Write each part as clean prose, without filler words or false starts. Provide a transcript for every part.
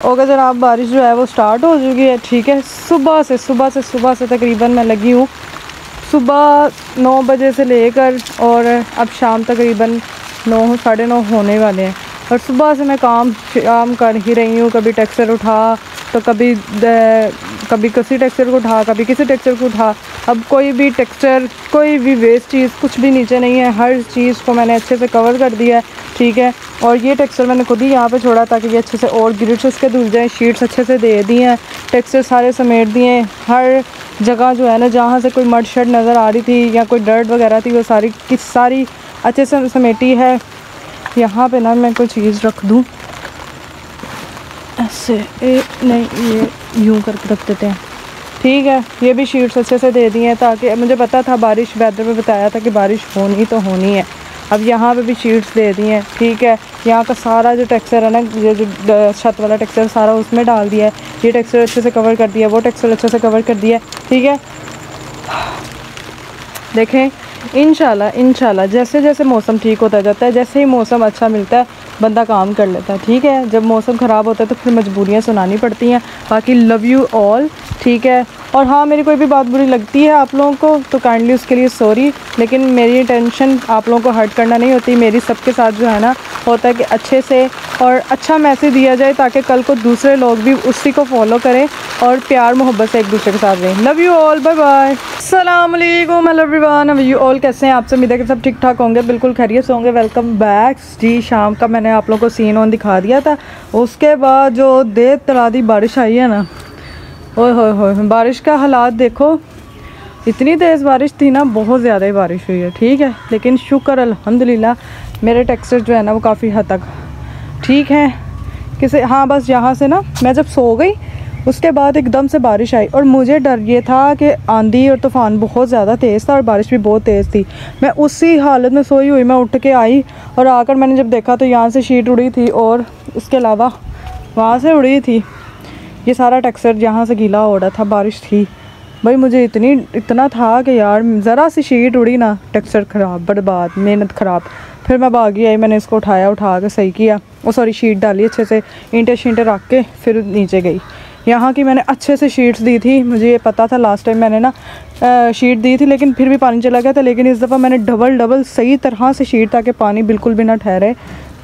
Okay जनाब, बारिश जो है वो स्टार्ट हो चुकी है। ठीक है, सुबह से तकरीबन मैं लगी हूँ सुबह 9 बजे से लेकर, और अब शाम तकरीबन 9 साढ़े 9 होने वाले हैं। और सुबह से मैं काम कर ही रही हूँ। कभी टेक्सचर उठा तो कभी किसी टेक्सचर को उठा, कभी किसी टेक्सचर को उठा। अब कोई भी टेक्सचर, कोई भी वेस्ट चीज़ कुछ भी नीचे नहीं है। हर चीज़ को मैंने अच्छे से कवर कर दिया है। ठीक है, और ये टेक्सचर मैंने खुद ही यहाँ पे छोड़ा ताकि ये अच्छे से और ग्रिड्स इसके धुल जाएँ। शीट्स अच्छे से दे दी हैं, टेक्सचर सारे समेट दिए हैं। हर जगह जो है ना, जहाँ से कोई मड शड नज़र आ रही थी या कोई डर्ट वगैरह थी, वो सारी की सारी अच्छे से समेटी है। यहाँ पे ना मैं कोई चीज़ रख दूँ ऐसे, नहीं ये यूँ करके रख देते हैं। ठीक है, ये भी शीट्स अच्छे से दे दी हैं ताकि मुझे पता था बारिश, वेदर में बताया था कि बारिश होनी तो होनी है। अब यहाँ पे भी शीट्स दे दी हैं। ठीक है, यहाँ का सारा जो टेक्सचर है ना, ये जो छत वाला टेक्सचर सारा उसमें डाल दिया है। ये टेक्सचर अच्छे से कवर कर दिया, वो टेक्सचर अच्छे से कवर कर दिया। ठीक है, देखें इंशाल्लाह जैसे जैसे मौसम ठीक होता जाता है, जैसे ही मौसम अच्छा मिलता है बंदा काम कर लेता है। ठीक है, जब मौसम ख़राब होता है तो फिर मजबूरियाँ सुनानी पड़ती हैं। बाकी लव यू ऑल। ठीक है, और हाँ, मेरी कोई भी बात बुरी लगती है आप लोगों को तो काइंडली उसके लिए सॉरी, लेकिन मेरी टेंशन आप लोगों को हर्ट करना नहीं होती। मेरी सबके साथ जो है ना होता है कि अच्छे से और अच्छा मैसेज दिया जाए ताकि कल को दूसरे लोग भी उसी को फॉलो करें और प्यार मोहब्बत से एक दूसरे के साथ रहें। Love you all, bye bye, अस्सलाम वालेकुम एवरीवन। लव यू ऑल, कैसे हैं आप सब? उम्मीद है कि सब ठीक ठाक होंगे, बिल्कुल खैरियत से होंगे। वेलकम बैक जी। शाम का मैंने आप लोगों को सीन ऑन दिखा दिया था, उसके बाद जो देर तला दी बारिश आई है ना, ओए होए होए, बारिश का हालात देखो। इतनी तेज़ बारिश थी ना, बहुत ज़्यादा ही बारिश हुई है। ठीक है, लेकिन शुक्र अल्हम्दुलिल्लाह मेरे टेक्सचर जो है ना वो काफ़ी हद तक ठीक है। हाँ, बस यहाँ से ना मैं जब सो गई उसके बाद एकदम से बारिश आई, और मुझे डर ये था कि आंधी और तूफ़ान बहुत ज़्यादा तेज़ था और बारिश भी बहुत तेज़ थी। मैं उसी हालत में सोई हुई मैं उठ के आई, और आकर मैंने जब देखा तो यहाँ से शीट उड़ी थी और इसके अलावा वहाँ से उड़ी थी। ये सारा टेक्सचर यहाँ से गीला हो रहा था, बारिश थी भाई। मुझे इतना था कि यार ज़रा सी शीट उड़ी ना, टेक्सचर ख़राब, बर्बाद, मेहनत ख़राब। फिर मैं भागी आई, मैंने इसको उठा के सही किया। सॉरी, शीट डाली अच्छे से, ईंटें शीटें रख के फिर नीचे गई। यहाँ की मैंने अच्छे से शीट्स दी थी, मुझे ये पता था लास्ट टाइम मैंने ना शीट दी थी लेकिन फिर भी पानी चला गया था। लेकिन इस दफ़ा मैंने डबल सही तरह से शीट ताकि पानी बिल्कुल भी ना ठहरे।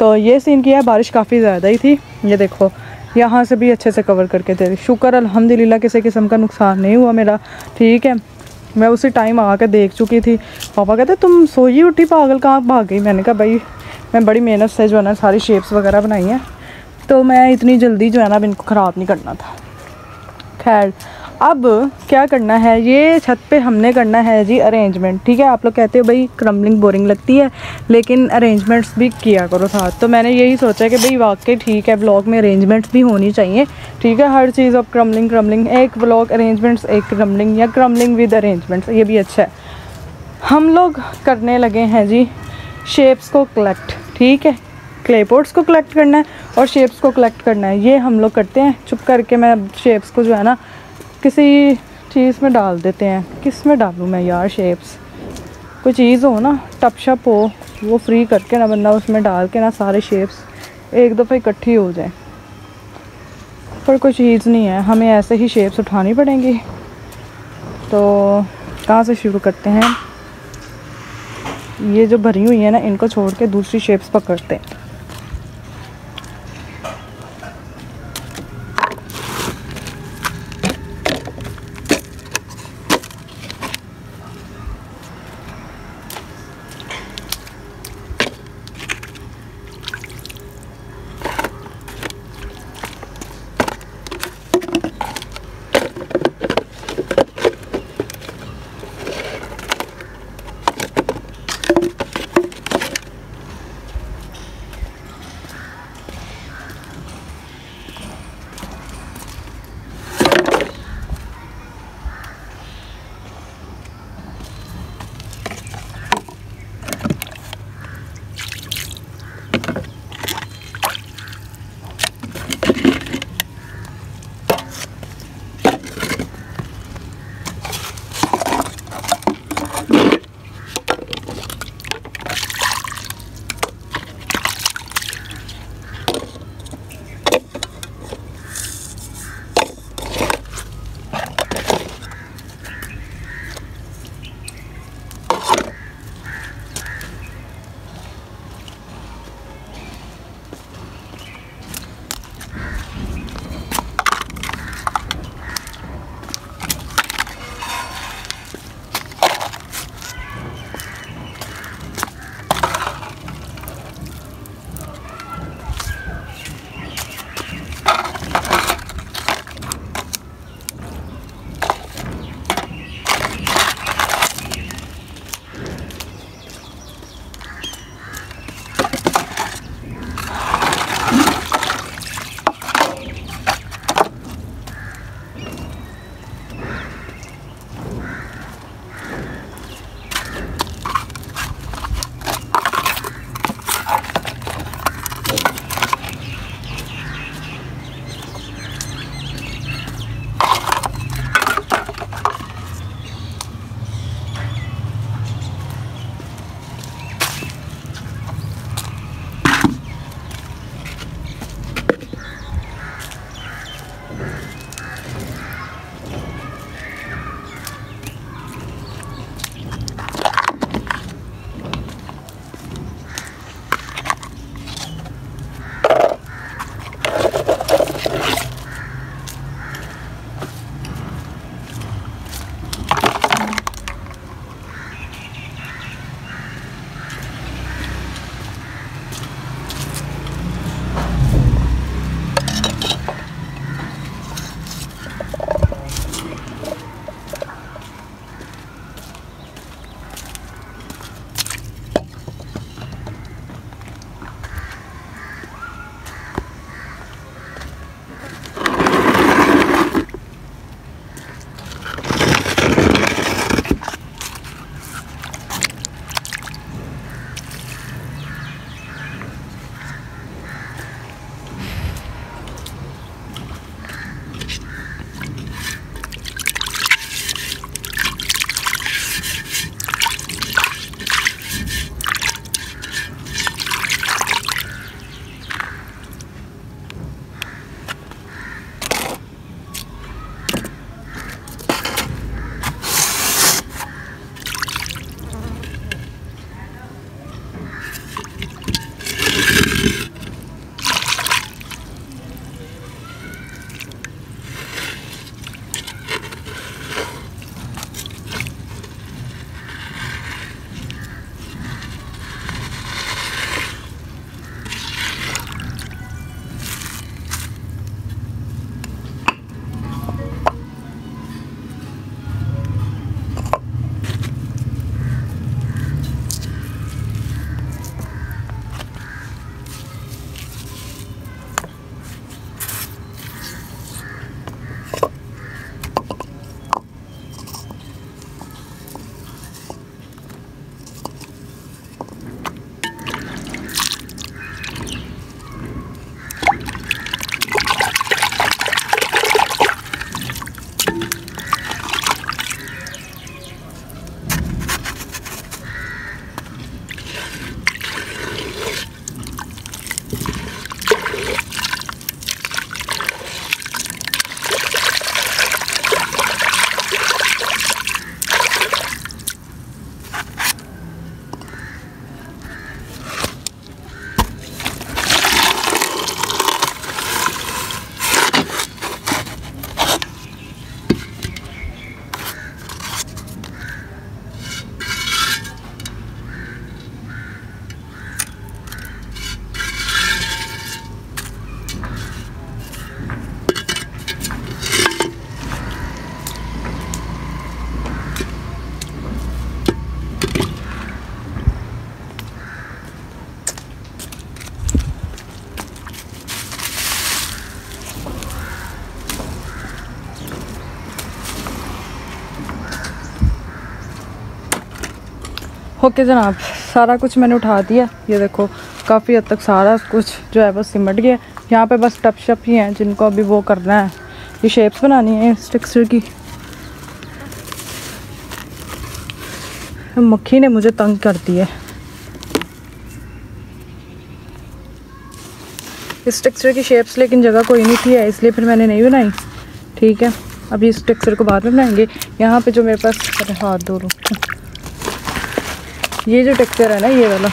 तो ये सीन किया है। बारिश काफ़ी ज़्यादा ही थी, ये देखो यहाँ से भी अच्छे से कवर करके दे रही। शुक्र अल्हम्दुलिल्लाह किसी किस्म का नुकसान नहीं हुआ मेरा। ठीक है, मैं उसी टाइम आकर देख चुकी थी। पापा कहते तुम सोई उठी पागल, कहाँ भाग गई? मैंने कहा भाई मैं बड़ी मेहनत से जो है ना सारी शेप्स वगैरह बनाई हैं, तो मैं इतनी जल्दी जो है ना इनको ख़राब नहीं करना था। खैर, अब क्या करना है, ये छत पे हमने करना है जी अरेंजमेंट। ठीक है, आप लोग कहते हो भाई क्रम्बलिंग बोरिंग लगती है, लेकिन अरेंजमेंट्स भी किया करो साथ। तो मैंने यही सोचा कि भाई वाकई ठीक है, ब्लॉग में अरेंजमेंट्स भी होनी चाहिए। ठीक है, हर चीज़ ऑफ क्रम्बलिंग, एक ब्लॉग अरेंजमेंट्स, एक क्रम्बलिंग, या क्रम्बलिंग विद अरेंजमेंट्स, ये भी अच्छा है। हम लोग करने लगे हैं जी शेप्स को कलेक्ट। ठीक है, क्ले पॉट्स को कलेक्ट करना है और शेप्स को कलेक्ट करना है, ये हम लोग करते हैं। चुप करके मैं शेप्स को जो है ना किसी चीज़ में डाल देते हैं। किस में डालूँ मैं यार शेप्स? कोई चीज़ हो ना, टप शप हो, वो फ्री करके ना बंदा उसमें डाल के ना सारे शेप्स एक दफ़ा इकट्ठी हो जाए। पर कोई चीज़ नहीं है, हमें ऐसे ही शेप्स उठानी पड़ेंगी। तो कहाँ से शुरू करते हैं? ये जो भरी हुई है ना, इनको छोड़ के दूसरी शेप्स पकड़ते हैं। ओके जनाब, सारा कुछ मैंने उठा दिया। ये देखो काफ़ी हद तक सारा कुछ जो है वो सिमट गया। यहाँ पे बस टप शप ही हैं जिनको अभी वो करना है, ये शेप्स बनानी है इस टेक्सचर की। मक्खी ने मुझे तंग कर दिया। इस टेक्सचर की शेप्स लेकिन जगह कोई नहीं थी है, इसलिए फिर मैंने नहीं बनाई। ठीक है, अभी इस टेक्सचर को बाद में बनाएंगे। यहाँ पे जो मेरे पास, अरे हाथ धो लो, ये जो टेक्सचर है ना ये वाला,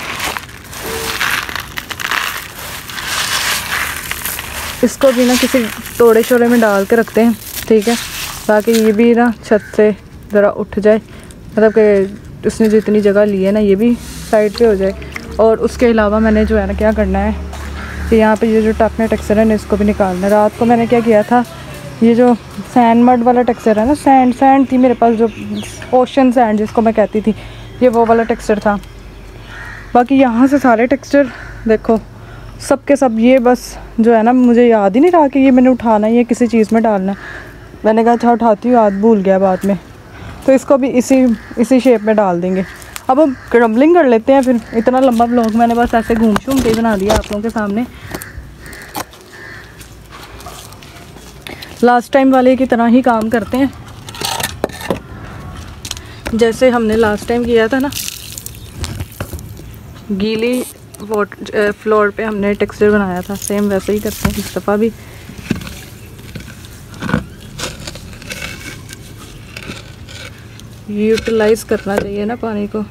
इसको भी ना किसी तोड़े शोड़े में डाल के रखते हैं। ठीक है, ताकि ये भी ना छत से ज़रा उठ जाए, मतलब कि उसने जितनी जगह ली है ना ये भी साइड पे हो जाए। और उसके अलावा मैंने जो है ना क्या करना है कि यहाँ पे ये जो टप में टेक्सचर है ना इसको भी निकालना है। रात को मैंने क्या किया था, ये जो सैंड मड वाला टेक्सचर है ना, सैंड थी मेरे पास, जो ओशन सैंड जिसको मैं कहती थी, ये वो वाला टेक्सचर था। बाकी यहाँ से सारे टेक्सचर देखो सब के सब, ये बस जो है ना मुझे याद ही नहीं रहा कि ये मैंने उठाना है, ये किसी चीज़ में डालना है। मैंने कहा अच्छा उठाती हूँ, याद भूल गया बाद में। तो इसको भी इसी शेप में डाल देंगे। अब हम क्रम्बलिंग कर लेते हैं। फिर इतना लंबा व्लॉग मैंने बस ऐसे घूम शूम के बना दिया आप लोगों के सामने, लास्ट टाइम वाले की तरह ही काम करते हैं जैसे हमने लास्ट टाइम किया था ना। गीली फ्लोर पे हमने टेक्सचर बनाया था, सेम वैसे ही करते हैं इस दफ़ा भी। यूटिलाइज करना चाहिए ना पानी को।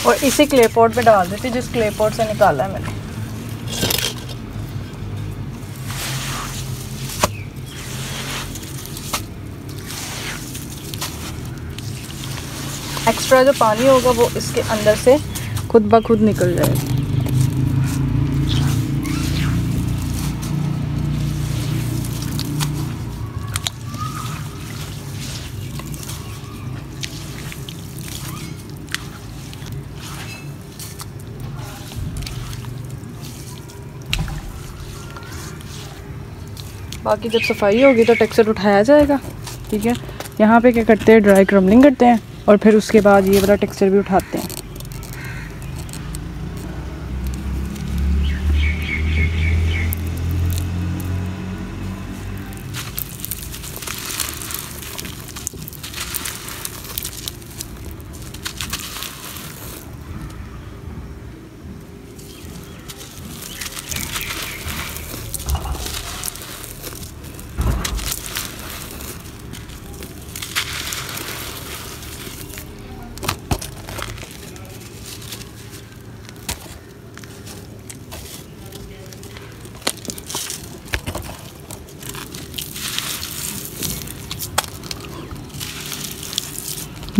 और इसी क्ले पॉट पे डाल देती जिस क्ले पॉट से निकाला है मैंने। एक्स्ट्रा जो पानी होगा वो इसके अंदर से खुद ब खुद निकल जाएगा। बाकी जब सफाई होगी तो टेक्सचर उठाया जाएगा। ठीक है, यहाँ पे क्या करते हैं, ड्राई क्रम्बलिंग करते हैं और फिर उसके बाद ये वाला टेक्सचर भी उठाते हैं।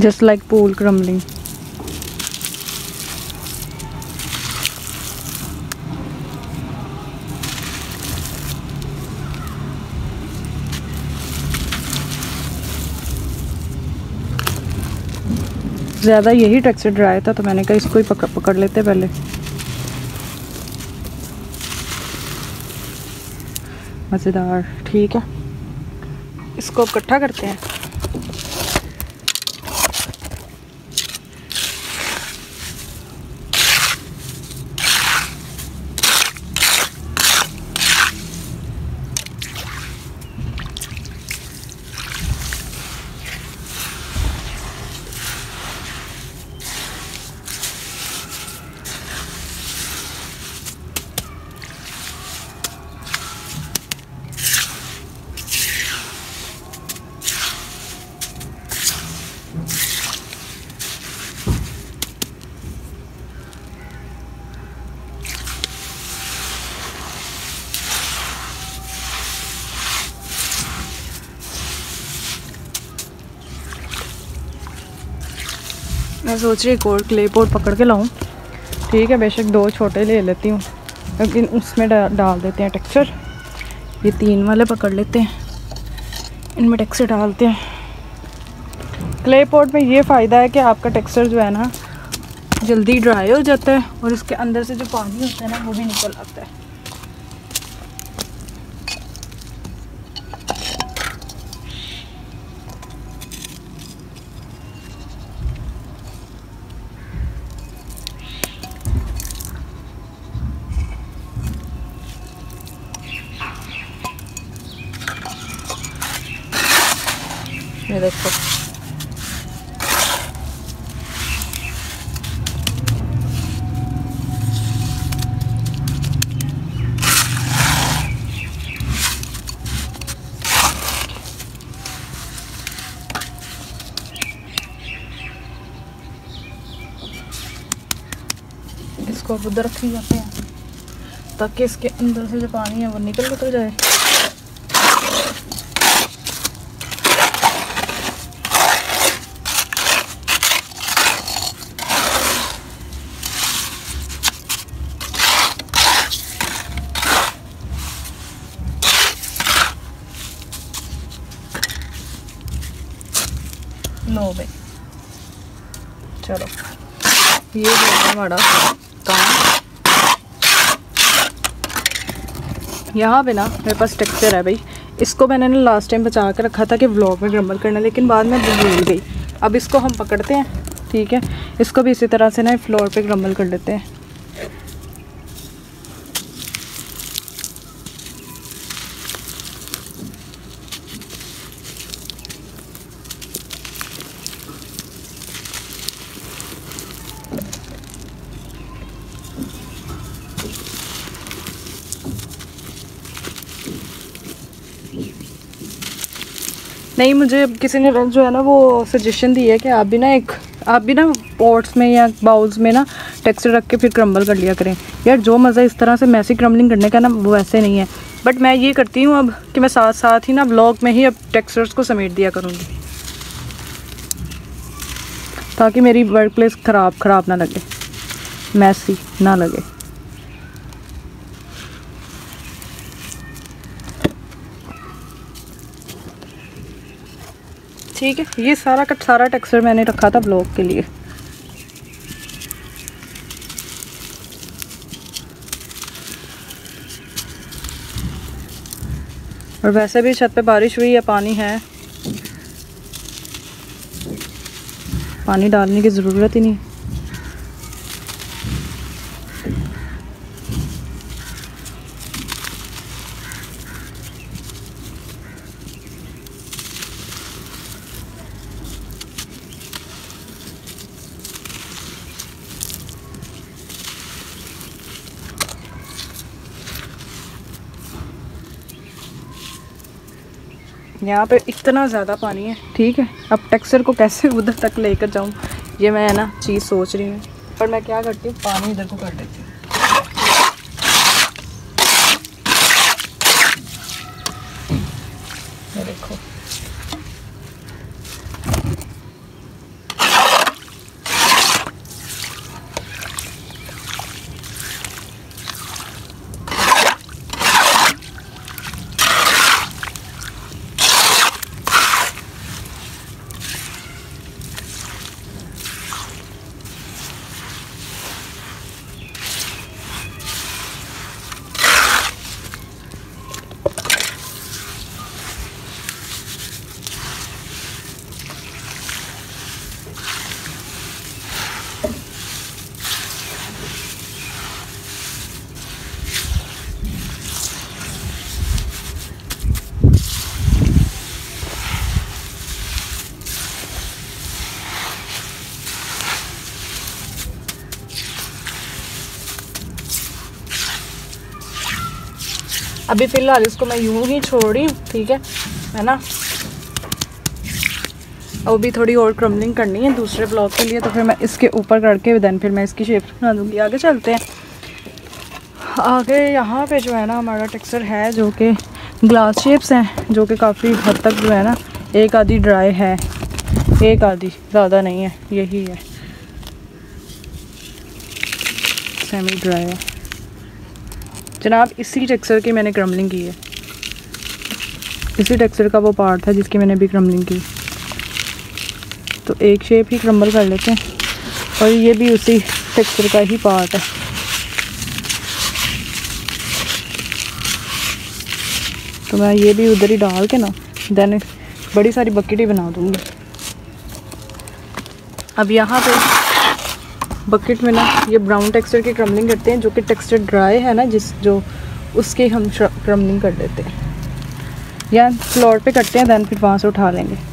Just like pool crumbling. ज़्यादा यही टेक्सचर ड्राई था तो मैंने कहा इसको ही पकड़ लेते पहले। मज़ेदार। ठीक है, इसको अब इकट्ठा करते हैं। मैं सोच रही एक और क्ले पॉट पकड़ के लाऊं। ठीक है, बेशक 2 छोटे ले लेती हूँ, लेकिन उसमें डाल देते हैं टेक्सचर। ये 3 वाले पकड़ लेते हैं, इनमें टेक्सचर डालते हैं। क्ले पॉट में ये फ़ायदा है कि आपका टेक्सचर जो है ना जल्दी ड्राई हो जाता है और इसके अंदर से जो पानी होता है ना वो भी निकल आता है। ये देखो, इसको अब उधर रखे जाते हैं ताकि इसके अंदर से जो पानी है वो निकल जाए। लो भाई, चलो ये हो गया हमारा काम। यहाँ पे ना मेरे पास टेक्सचर है भाई, इसको मैंने ना लास्ट टाइम बचा कर रखा था कि व्लॉग में क्रम्बल करना, लेकिन बाद में भूल गई। अब इसको हम पकड़ते हैं, ठीक है, इसको भी इसी तरह से ना फ्लोर पे क्रम्बल कर लेते हैं। नहीं, मुझे किसी ने जो है ना वो सजेशन दी है कि आप भी ना पॉट्स में या बाउल्स में ना टेक्सचर रख के फिर क्रम्बल कर लिया करें। यार जो मज़ा इस तरह से मैसी क्रम्बलिंग करने का ना वो ऐसे नहीं है, बट मैं ये करती हूँ अब कि मैं साथ साथ ही ना ब्लॉग में ही अब टेक्सचर्स को समेट दिया करूँगी ताकि मेरी वर्क प्लेस ख़राब ना लगे, मैसी ना लगे। ठीक है, ये सारा का सारा टेक्सचर मैंने रखा था ब्लॉग के लिए। और वैसे भी छत पे बारिश हुई है, पानी है, पानी डालने की ज़रूरत ही नहीं। यहाँ पे इतना ज़्यादा पानी है, ठीक है, अब टेक्सचर को कैसे उधर तक लेकर जाऊँ ये मैं ना चीज़ सोच रही हूँ। पर मैं क्या करती हूँ, पानी इधर को कर देती हूँ। ये देखो, अभी फ़िलहाल इसको मैं यूं ही छोड़ रही हूँ, ठीक है ना। और भी थोड़ी और क्रम्बलिंग करनी है दूसरे ब्लॉक के लिए, तो फिर मैं इसके ऊपर करके देन फिर मैं इसकी शेप बना दूँगी। आगे चलते हैं। आगे यहाँ पे जो है ना हमारा टेक्सचर है जो कि ग्लास शेप्स हैं, जो कि काफ़ी हद तक जो है ना एक आधी ड्राई है, एक आधी, ज़्यादा नहीं है, यही है। सेमी ड्राई है जनाब। इसी टेक्सचर की मैंने क्रम्बलिंग की है, इसी टेक्सचर का वो पार्ट था जिसकी मैंने अभी क्रम्बलिंग की। तो एक शेप ही क्रम्बल कर लेते हैं और ये भी उसी टेक्सचर का ही पार्ट है। तो मैं ये भी उधर ही डाल के ना देन बड़ी सारी बकेट ही बना दूँगी। अब यहाँ पे बकेट में ना ये ब्राउन टेक्सचर की क्रम्बलिंग करते हैं, जो कि टेक्सचर ड्राई है ना जो उसकी हम क्रम्बलिंग कर देते हैं, या फ्लोर पे करते हैं देन फिर वहाँ से उठा लेंगे।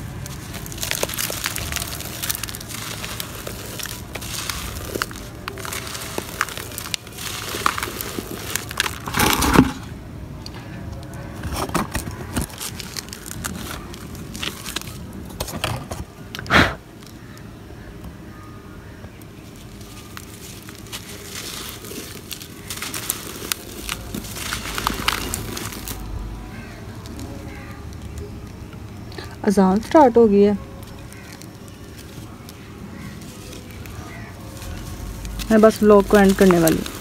अजान स्टार्ट हो गई है। मैं बस व्लॉग को एंड करने वाली हूँ।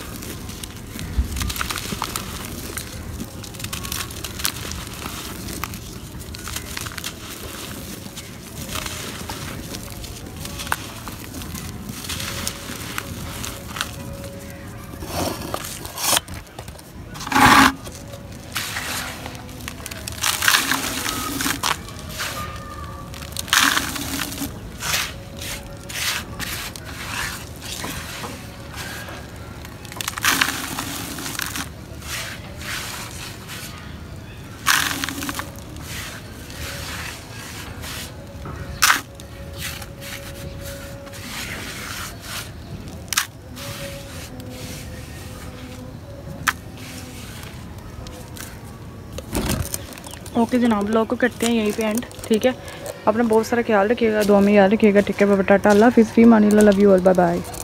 ओके जनाब, ब्लॉग को करते हैं यहीं पे एंड। ठीक है, अपना बहुत सारा ख्याल रखिएगा, दुआ में याद रखिएगा। ठीक है, टाटा, अल्लाह हाफिज़, फी मानिल्लाह, love you all, bye bye.